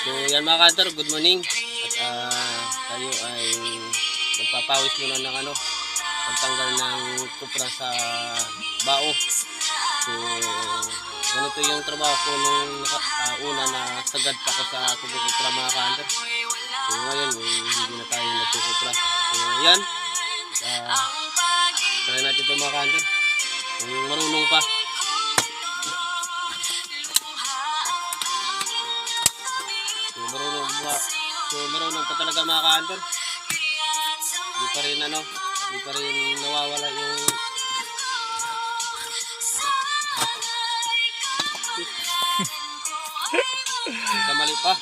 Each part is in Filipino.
So yan mga kantor, good morning. At tayo ay magpapawis muna ng pagtanggal ng kupra sa bao. So ganito yung trabaho ko nung una na sagad pa ko sa kupra mga kantor. So ngayon hindi na tayo nagkukupra. So yan, try natin ito mga kantor. Kung marunong pa. So marunong pa talaga mga ka-hunter. Hindi pa rin nawawala yung kamali pa.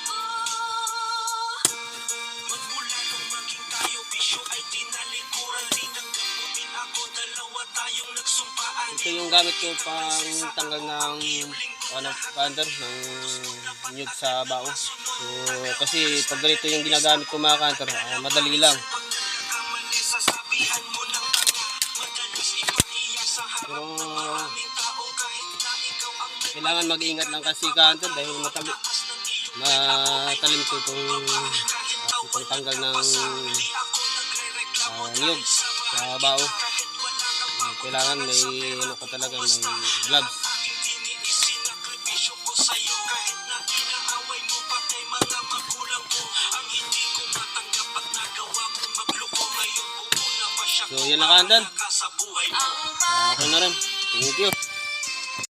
Ito yung gamit ko pang tanggal ng ka-hunter, ng nyug sa bao. So, kasi pag ganito yung ginagamit ko mga ka-hunter, madali lang. Pero kailangan mag-iingat lang kasi ka-hunter dahil matalim ko itong tanggal ng nyug sa bao. Kailangan may talaga, may gloves. So yan na ka-hunter. Okay na rin. Thank you.